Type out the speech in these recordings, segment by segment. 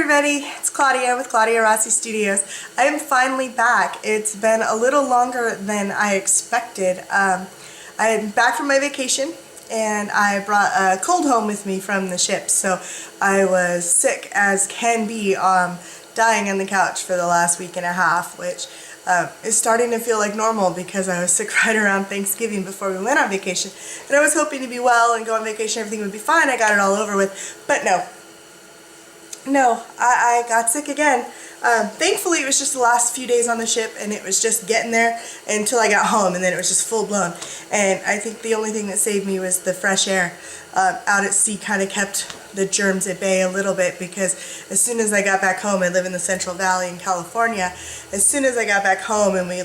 everybody, it's Claudia with Claudia Rossi Studios. I am finally back. It's been a little longer than I expected. I'm back from my vacation and I brought a cold home with me from the ship, so I was sick as can be, dying on the couch for the last week and a half, which is starting to feel like normal because I was sick right around Thanksgiving before we went on vacation, and I was hoping to be well and go on vacation, everything would be fine, I got it all over with, but no, I got sick again. Thankfully it was just the last few days on the ship and it was just getting there until I got home, and then it was just full blown, and I think the only thing that saved me was the fresh air. Out at sea kind of kept the germs at bay a little bit, because as soon as I got back home, I live in the Central Valley in California, as soon as I got back home and we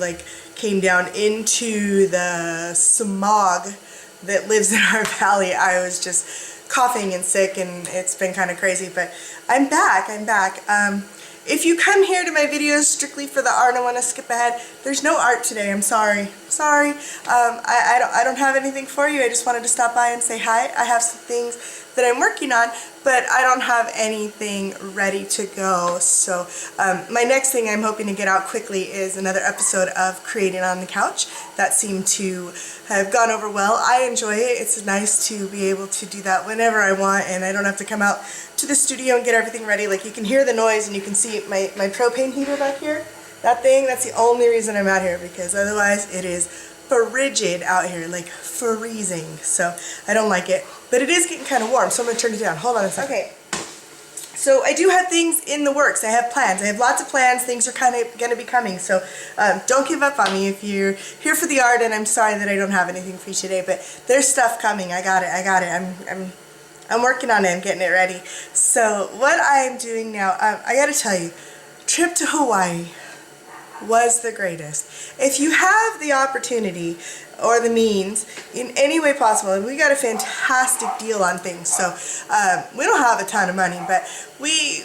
came down into the smog that lives in our valley, I was just coughing and sick, and it's been kind of crazy, but I'm back. If you come here to my videos strictly for the art, I want to skip ahead. There's no art today, I'm sorry. I don't have anything for you. I just wanted to stop by and say hi. I have some things that I'm working on, but I don't have anything ready to go. So my next thing I'm hoping to get out quickly is another episode of Creating on the Couch. That seemed to have gone over well. I enjoy it. It's nice to be able to do that whenever I want, and I don't have to come out to the studio and get everything ready. Like, you can hear the noise and you can see my propane heater back here. That thing, that's the only reason I'm out here, because otherwise it is frigid out here, like freezing. So I don't like it, but it is getting kind of warm, so I'm going to turn it down. Hold on a second. Okay, so I do have things in the works. I have plans. I have lots of plans. Things are kind of going to be coming, so don't give up on me if you're here for the art, and I'm sorry that I don't have anything for you today, but there's stuff coming. I got it. I'm working on it. I'm getting it ready. So what I'm doing now, I got to tell you, trip to Hawaii was the greatest. If you have the opportunity or the means in any way possible, and we got a fantastic deal on things, so we don't have a ton of money, but we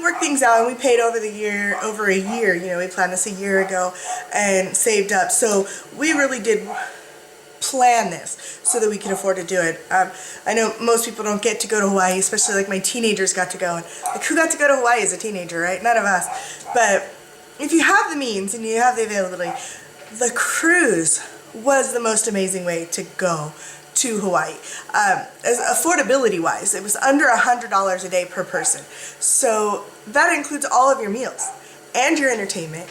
worked things out, and we paid over a year, you know, we planned this a year ago and saved up, so we really did plan this so that we could afford to do it. I know most people don't get to go to Hawaii, especially like my teenagers got to go, and like, who got to go to Hawaii as a teenager, right? None of us. But if you have the means and you have the availability, the cruise was the most amazing way to go to Hawaii. As affordability wise, it was under $100 a day per person. So that includes all of your meals and your entertainment.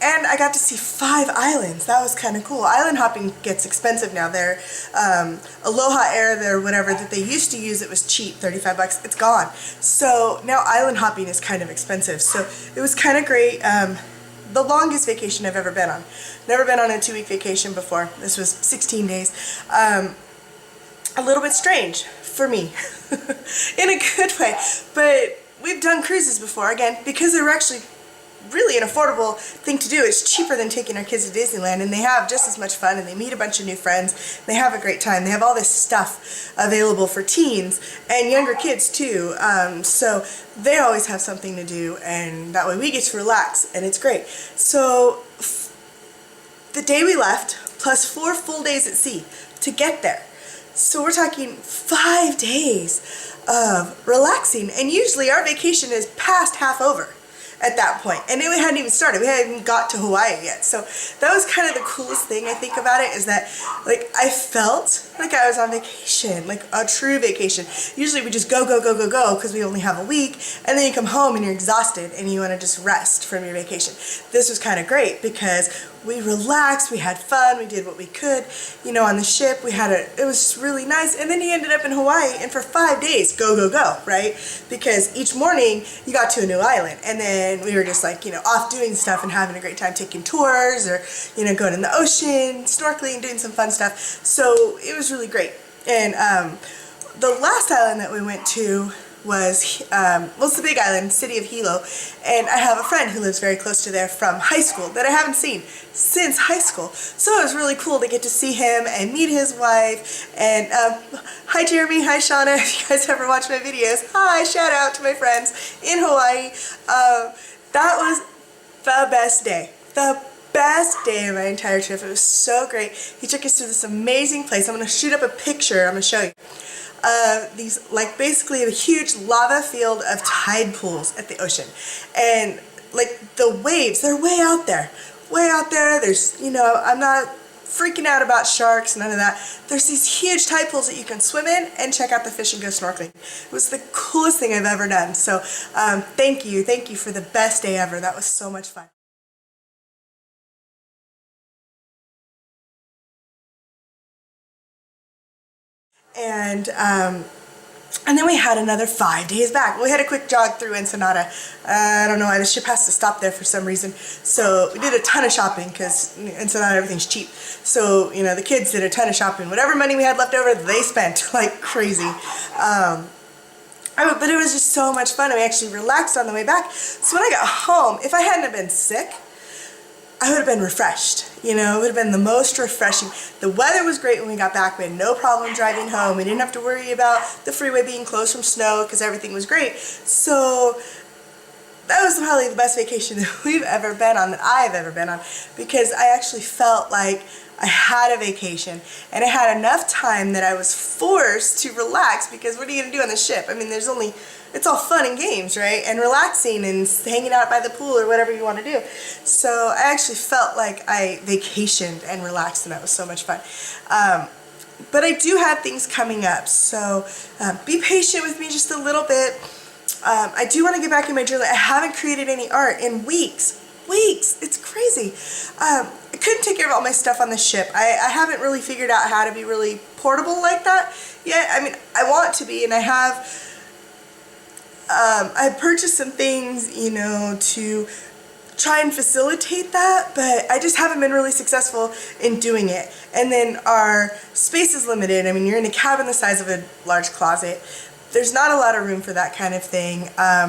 And I got to see 5 islands. That was kind of cool. Island hopping gets expensive now. Their Aloha Air, their whatever that they used to use, it was cheap, 35 bucks. It's gone. So now island hopping is kind of expensive. So it was kind of great. The longest vacation I've ever been on. Never been on a 2-week vacation before. This was 16 days. A little bit strange for me in a good way. But we've done cruises before, again, because they were actually really an affordable thing to do. It's cheaper than taking our kids to Disneyland, and they have just as much fun, and they meet a bunch of new friends. They have a great time. They have all this stuff available for teens and younger kids too, so they always have something to do, and that way we get to relax, and it's great. So the day we left, plus 4 full days at sea to get there. So we're talking 5 days of relaxing, and usually our vacation is past half over at that point, and it hadn't even started. We hadn't even got to Hawaii yet. So that was kind of the coolest thing I think about it, is that like I felt like I was on vacation, like a true vacation. Usually we just go because we only have a week, and then you come home and you're exhausted and you want to just rest from your vacation. This was kind of great because we relaxed, we had fun, we did what we could, you know, on the ship. It was really nice, and then you ended up in Hawaii, and for 5 days, go, right? Because each morning you got to a new island, and then we were just like, you know, off doing stuff and having a great time, taking tours, or, you know, going in the ocean, snorkeling, doing some fun stuff. So it was really great. And the last island that we went to was, well, it's the big island, city of Hilo, and I have a friend who lives very close to there from high school that I haven't seen since high school, so it was really cool to get to see him and meet his wife. And hi Jeremy, hi Shauna, if you guys ever watch my videos, hi, shout out to my friends in Hawaii. That was the best day, the best day of my entire trip. It was so great. He took us to this amazing place. I'm going to shoot up a picture. I'm going to show you. These, like, basically a huge lava field of tide pools at the ocean. And, like, the waves, they're way out there. Way out there. There's, you know, I'm not freaking out about sharks, none of that. There's these huge tide pools that you can swim in and check out the fish and go snorkeling. It was the coolest thing I've ever done. So, thank you for the best day ever. That was so much fun. And then we had another 5 days back. We had a quick jog through Ensenada. I don't know why the ship has to stop there for some reason. So we did a ton of shopping because Ensenada, everything's cheap. So, you know, the kids did a ton of shopping. Whatever money we had left over, they spent like crazy. But it was just so much fun. We actually relaxed on the way back. So when I got home, if I hadn't have been sick, I would have been refreshed. You know, it would have been the most refreshing. The weather was great when we got back. We had no problem driving home. We didn't have to worry about the freeway being closed from snow because everything was great. So that was probably the best vacation that we've ever been on, that I've ever been on, because I actually felt like I had a vacation and I had enough time that I was forced to relax, because what are you going to do on the ship? I mean, it's all fun and games, right? And relaxing and hanging out by the pool or whatever you want to do. So I actually felt like I vacationed and relaxed, and that was so much fun. But I do have things coming up, so be patient with me just a little bit. I do want to get back in my journal. I haven't created any art in weeks. It's crazy. I couldn't take care of all my stuff on the ship. I haven't really figured out how to be really portable like that yet. I mean, I want to be, and I have. I purchased some things, you know, to try and facilitate that, but I just haven't been really successful in doing it. And then our space is limited. I mean, you're in a cabin the size of a large closet. There's not a lot of room for that kind of thing.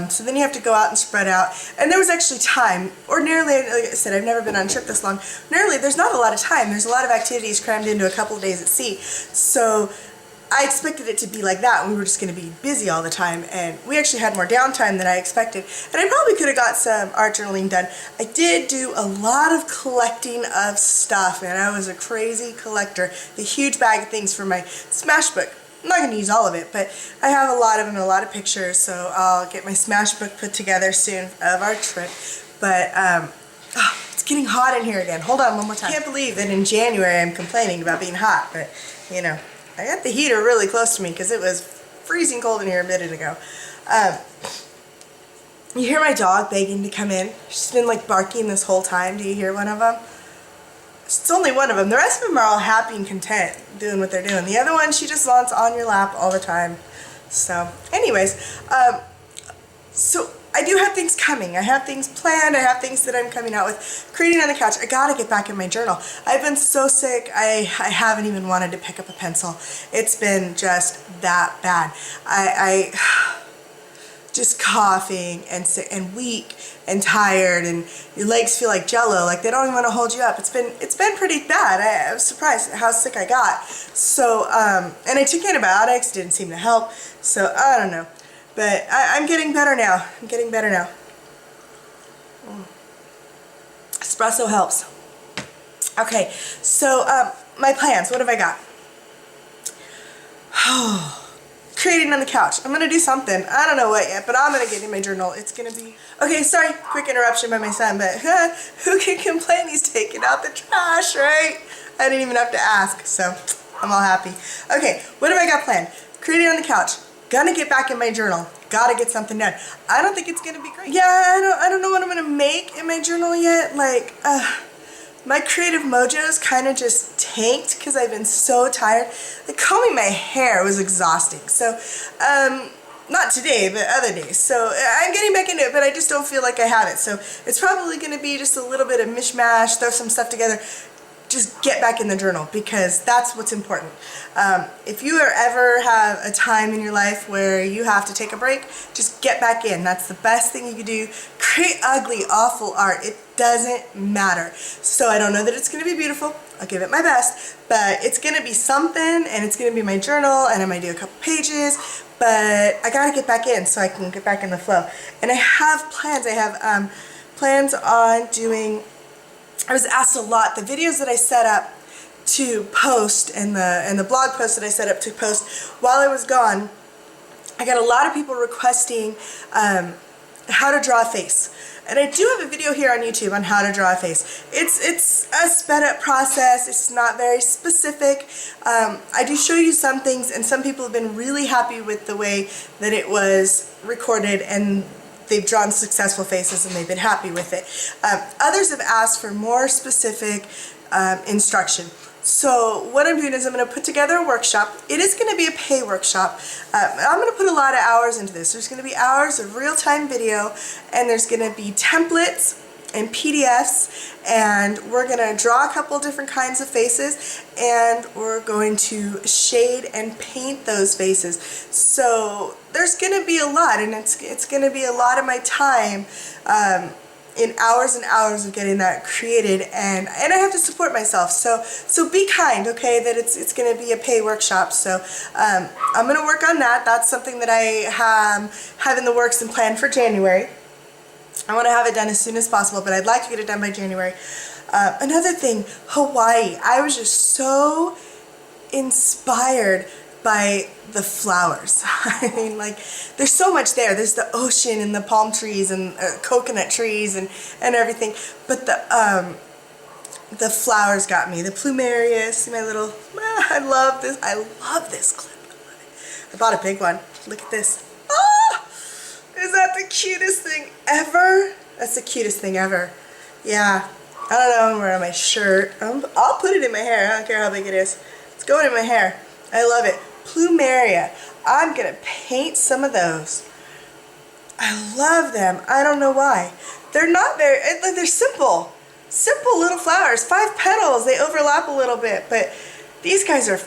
So then you have to go out and spread out. And there was actually time. Ordinarily, like I said, I've never been on a trip this long. Ordinarily, there's not a lot of time. There's a lot of activities crammed into a couple of days at sea. So I expected it to be like that, and we were just going to be busy all the time, and we actually had more downtime than I expected, and I probably could have got some art journaling done. I did do a lot of collecting of stuff, and I was a crazy collector. A huge bag of things for my Smash book. I'm not going to use all of it, but I have a lot of them, a lot of pictures, so I'll get my Smash book put together soon of our trip. But it's getting hot in here again. Hold on one more time. I can't believe that in January I'm complaining about being hot, but you know, I got the heater really close to me because it was freezing cold in here a minute ago. You hear my dog begging to come in. She's been like barking this whole time. Do you hear one of them? It's only one of them. The rest of them are all happy and content doing what they're doing. The other one, she just wants on your lap all the time. So anyways, so I do have things coming. I have things planned. I have things that I'm coming out with. Creating on the couch. I gotta get back in my journal. I've been so sick. I haven't even wanted to pick up a pencil. It's been just that bad. I just coughing and sick and weak and tired, and your legs feel like jello, like they don't even want to hold you up. It's been pretty bad. I was surprised at how sick I got. So and I took antibiotics, didn't seem to help. So I don't know. But I'm getting better now. I'm getting better now. Espresso helps. Okay, so my plans. What have I got? Creating on the couch. I'm going to do something. I don't know what yet, but I'm going to get in my journal. It's going to be... Okay, sorry, quick interruption by my son, but who can complain? He's taking out the trash, right? I didn't even have to ask, so I'm all happy. Okay, what have I got planned? Creating on the couch. Gonna get back in my journal. Gotta get something done. I don't think it's gonna be great. Yeah, I don't know what I'm gonna make in my journal yet. Like, my creative mojo's kind of just tanked because I've been so tired. Like, combing my hair was exhausting. So, not today, but other days. So I'm getting back into it, but I just don't feel like I have it. So it's probably gonna be just a little bit of mishmash, throw some stuff together. Just get back in the journal, because that's what's important. If you ever have a time in your life where you have to take a break, just get back in. That's the best thing you can do. Create ugly, awful art. It doesn't matter. So I don't know that it's going to be beautiful. I'll give it my best, but it's going to be something, and it's going to be my journal, and I might do a couple pages, but I got to get back in so I can get back in the flow. And I have plans. I have plans on doing I was asked a lot. The videos that I set up to post and the blog post that I set up to post while I was gone, I got a lot of people requesting how to draw a face. And I do have a video here on YouTube on how to draw a face. It's a sped up process. It's not very specific. I do show you some things, and some people have been really happy with the way that it was recorded, and they've drawn successful faces and they've been happy with it. Others have asked for more specific instruction. So what I'm doing is I'm going to put together a workshop. It is going to be a pay workshop. I'm going to put a lot of hours into this. There's going to be hours of real-time video, and there's going to be templates and PDFs, and we're going to draw a couple different kinds of faces, and we're going to shade and paint those faces. So there's going to be a lot, and it's going to be a lot of my time in hours and hours of getting that created, and I have to support myself. So be kind, okay? That it's going to be a pay workshop. So I'm going to work on that. That's something that I have in the works and planned for January. I want to have it done as soon as possible, but I'd like to get it done by January. Another thing, Hawaii. I was just so inspired by the flowers. I mean, like, there's so much there. There's the ocean and the palm trees and coconut trees and everything. But the flowers got me. The plumerias. See my little. I love this. I love this clip. I love it. I bought a big one. Look at this. Ah! Is that the cutest thing ever? That's the cutest thing ever. Yeah. I don't know. I'm wearing my shirt. I'll put it in my hair. I don't care how big it is. It's going in my hair. I love it. Plumeria. I'm going to paint some of those. I love them. I don't know why. They're not very, they're simple. Simple little flowers. 5 petals. They overlap a little bit. But these guys are,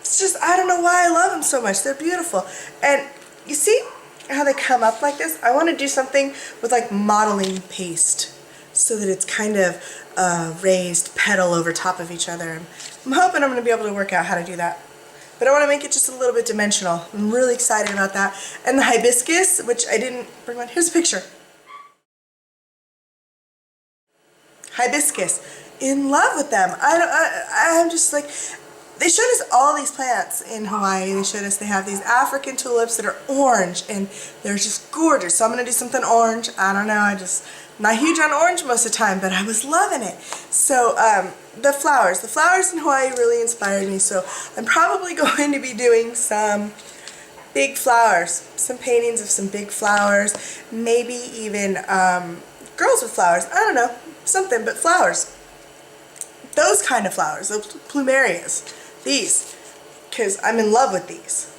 it's just, I don't know why I love them so much. They're beautiful. And you see how they come up like this? I want to do something with like modeling paste, so that it's kind of raised petal over top of each other. I'm hoping I'm going to be able to work out how to do that. But I want to make it just a little bit dimensional. I'm really excited about that. And the hibiscus, which I didn't bring one. Here's a picture. Hibiscus. In love with them. I'm just like, they showed us all these plants in Hawaii. They showed us they have these African tulips that are orange, and they're just gorgeous. So I'm going to do something orange. I don't know. I'm not huge on orange most of the time, but I was loving it. So the flowers in Hawaii really inspired me. So I'm probably going to be doing some big flowers, some paintings of some big flowers, maybe even girls with flowers. I don't know, something, but flowers. Those kind of flowers, those plumerias. These, because I'm in love with these.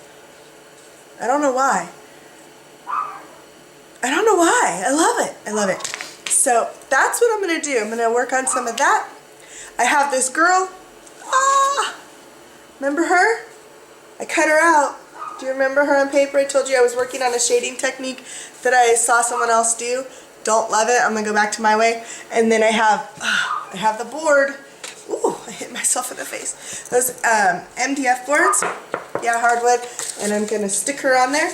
I don't know why. I don't know why. I love it. I love it. So that's what I'm going to do. I'm going to work on some of that. I have this girl. Remember her? I cut her out. Do you remember her on paper? I told you I was working on a shading technique that I saw someone else do. Don't love it. I'm going to go back to my way. And then I have the board. Ooh, I hit myself in the face. Those MDF boards. Yeah, hardwood. And I'm going to stick her on there.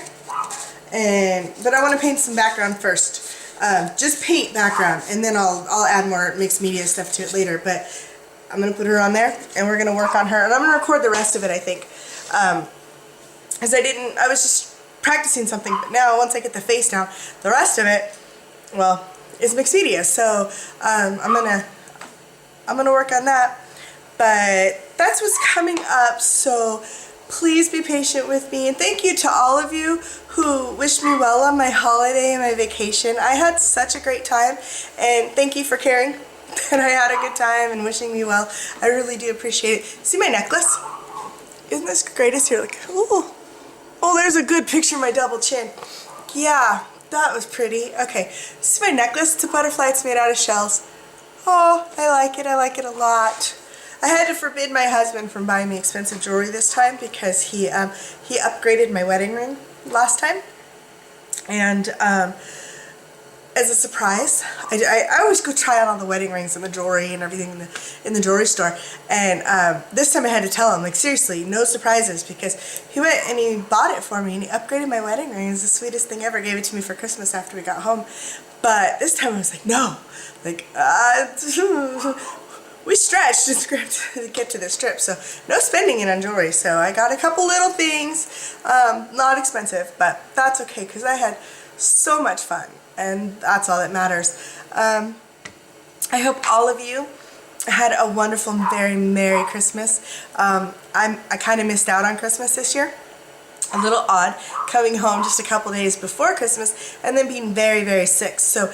But I want to paint some background first. Just paint background, and then I'll add more mixed media stuff to it later. But I'm going to put her on there, and we're going to work on her. And I'm going to record the rest of it, I think. Because I was just practicing something. But now, once I get the face down, the rest of it, well, is mixed media. So I'm gonna work on that. But that's what's coming up. So please be patient with me, and thank you to all of you who wished me well on my holiday and my vacation. I had such a great time, and thank you for caring that I had a good time and wishing me well. I really do appreciate it. See my necklace? Isn't this the greatest? Here, look. Ooh. Oh, there's a good picture of my double chin. Yeah, that was pretty. Okay, this is my necklace. It's a butterfly. It's made out of shells. Oh, I like it. I like it a lot. I had to forbid my husband from buying me expensive jewelry this time because he upgraded my wedding ring last time, and as a surprise, I always go try on all the wedding rings and the jewelry and everything in the jewelry store. And this time I had to tell him, like, seriously, no surprises, because he went and he bought it for me and he upgraded my wedding ring. It was the sweetest thing ever. Gave it to me for Christmas after we got home. But this time I was like, no, like, we stretched to get to this trip, so no spending it on jewelry. So I got a couple little things, not expensive, but that's okay because I had so much fun, and that's all that matters. I hope all of you had a wonderful, very Merry Christmas. I kind of missed out on Christmas this year. A little odd, coming home just a couple days before Christmas and then being very, very sick. So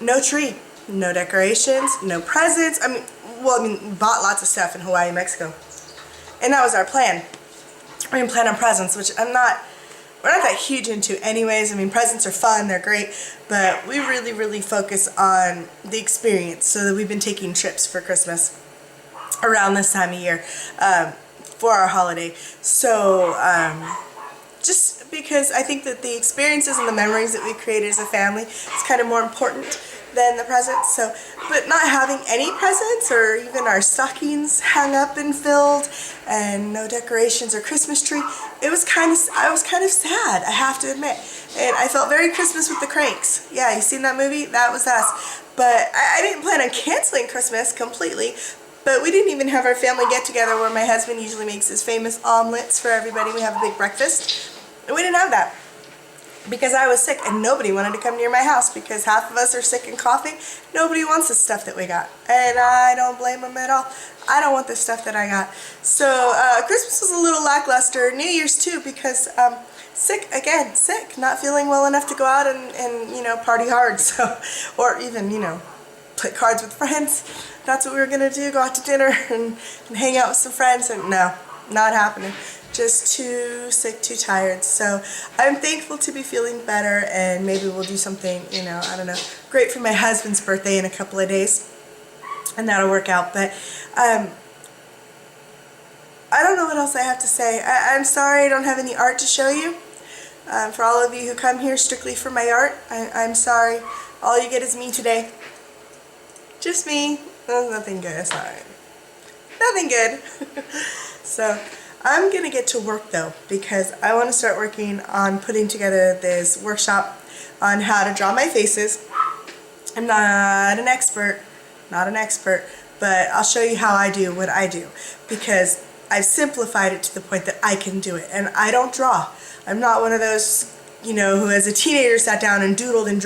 no tree, no decorations, no presents. We bought lots of stuff in Hawaii, Mexico. And that was our plan. We didn't plan on presents, which we're not that huge into anyways. Presents are fun, they're great, but we really, really focus on the experience. So that we've been taking trips for Christmas around this time of year for our holiday. So just because I think that the experiences and the memories that we created as a family is kind of more important than the presents. So, but not having any presents or even our stockings hung up and filled and no decorations or Christmas tree, I was kind of sad, I have to admit. And I felt very Christmas with the Cranks. Yeah, you seen that movie? That was us. But I didn't plan on canceling Christmas completely. But we didn't even have our family get together where my husband usually makes his famous omelets for everybody. We have a big breakfast. And we didn't have that because I was sick and nobody wanted to come near my house because half of us are sick and coughing. Nobody wants the stuff that we got. And I don't blame them at all. I don't want the stuff that I got. So Christmas was a little lackluster. New Year's too, because sick, not feeling well enough to go out and you know, party hard. So, or even, you know, play cards with friends. That's what we were going to do, go out to dinner and hang out with some friends, and no, not happening. Just too sick, too tired. So I'm thankful to be feeling better, and maybe we'll do something, you know, I don't know, great for my husband's birthday in a couple of days, and that'll work out. But I don't know what else I have to say. I'm sorry I don't have any art to show you. For all of you who come here strictly for my art, I'm sorry. All you get is me today. Just me. There's nothing good. It's alright. Nothing good. So I'm going to get to work though, because I want to start working on putting together this workshop on how to draw my faces. I'm not an expert, but I'll show you how I do what I do, because I've simplified it to the point that I can do it. And I don't draw. I'm not one of those, you know, who as a teenager sat down and doodled and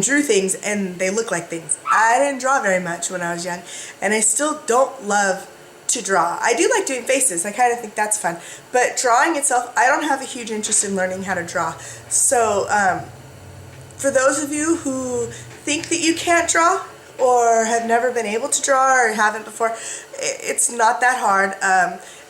drew things and they look like things. I didn't draw very much when I was young, and I still don't love to draw. I do like doing faces. I kind of think that's fun. But drawing itself, I don't have a huge interest in learning how to draw. So for those of you who think that you can't draw or have never been able to draw or haven't before, it's not that hard.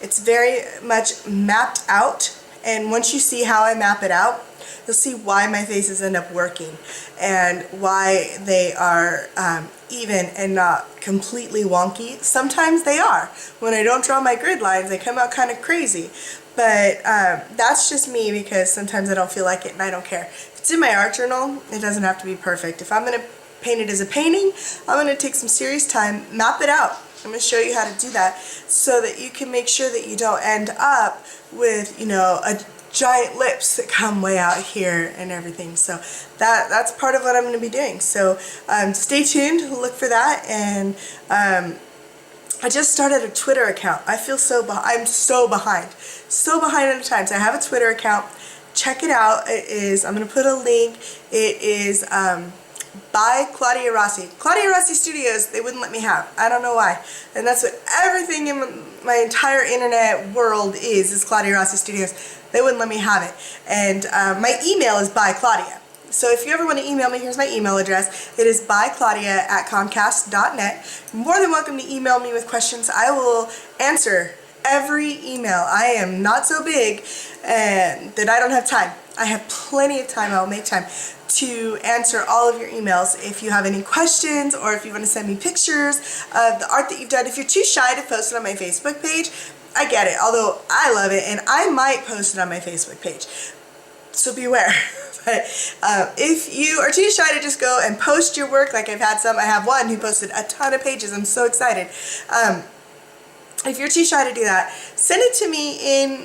It's very much mapped out. And once you see how I map it out, you'll see why my faces end up working and why they are even and not completely wonky. Sometimes they are. When I don't draw my grid lines, they come out kind of crazy. But that's just me, because sometimes I don't feel like it and I don't care. If it's in my art journal, it doesn't have to be perfect. If I'm going to paint it as a painting, I'm going to take some serious time, map it out. I'm going to show you how to do that so that you can make sure that you don't end up with, you know, a giant lips that come way out here and everything. So that's part of what I'm going to be doing. So stay tuned, look for that. And I just started a Twitter account. I feel I'm so behind on the times. I have a Twitter account. Check it out. It is, I'm going to put a link. It is by Claudia Rossi. Claudia Rossi Studios, they wouldn't let me have. I don't know why. And that's what everything in my entire internet world is Claudia Rossi Studios. They wouldn't let me have it. And my email is by Claudia. So if you ever want to email me, here's my email address. It is byclaudia@comcast.net. You're more than welcome to email me with questions. I will answer every email. I am not so big that I don't have time. I have plenty of time. I will make time to answer all of your emails. If you have any questions, or if you want to send me pictures of the art that you've done. If you're too shy to post it on my Facebook page, I get it, although I love it, and I might post it on my Facebook page. So beware. But if you are too shy to just go and post your work, like I have one who posted a ton of pages. I'm so excited. If you're too shy to do that, send it to me in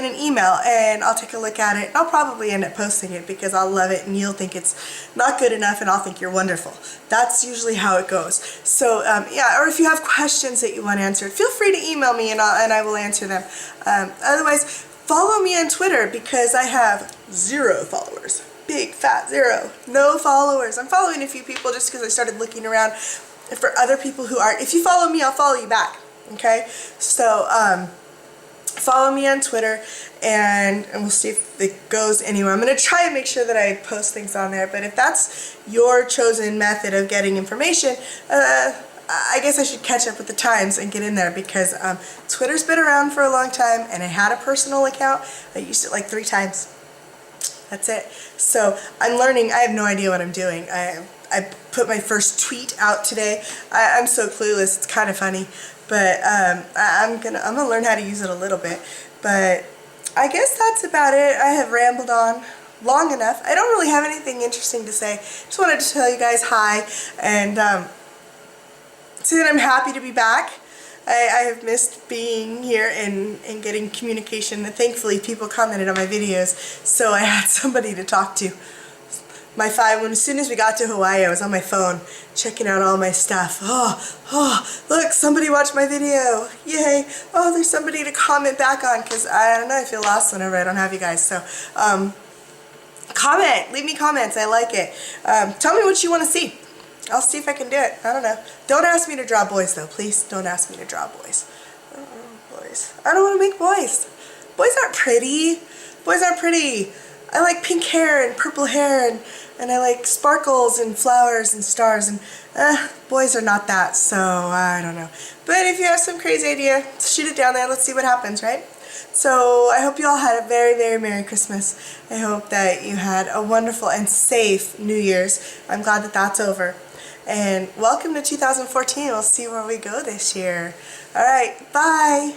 an email and I'll take a look at it. I'll probably end up posting it because I'll love it and you'll think it's not good enough and I'll think you're wonderful. That's usually how it goes. So yeah, or if you have questions that you want answered, feel free to email me and I will answer them. Otherwise, follow me on Twitter because I have 0 followers. Big fat 0. No followers. I'm following a few people just because I started looking around for other people who aren't. If you follow me, I'll follow you back. Okay, so follow me on Twitter and we'll see if it goes anywhere. I'm going to try and make sure that I post things on there, but if that's your chosen method of getting information, I guess I should catch up with the times and get in there because Twitter's been around for a long time and I had a personal account. I used it like 3 times. That's it. So I'm learning. I have no idea what I'm doing. I put my first tweet out today. I'm so clueless. It's kind of funny. But I'm gonna learn how to use it a little bit. But I guess that's about it. I have rambled on long enough. I don't really have anything interesting to say. Just wanted to tell you guys hi and say that I'm happy to be back. I have missed being here and getting communication. And thankfully, people commented on my videos, so I had somebody to talk to. As soon as we got to Hawaii, I was on my phone checking out all my stuff. Oh, look, somebody watched my video. Yay. Oh, there's somebody to comment back on because I don't know, I feel lost whenever I don't have you guys. So, comment. Leave me comments. I like it. Tell me what you want to see. I'll see if I can do it. I don't know. Don't ask me to draw boys, though. Please don't ask me to draw boys. Boys. I don't want to make boys. Boys aren't pretty. Boys aren't pretty. I like pink hair and purple hair and I like sparkles and flowers and stars and boys are not that, so I don't know. But if you have some crazy idea, shoot it down there. Let's see what happens, right? So I hope you all had a very, very Merry Christmas. I hope that you had a wonderful and safe New Year's. I'm glad that that's over. And welcome to 2014. We'll see where we go this year. All right, bye.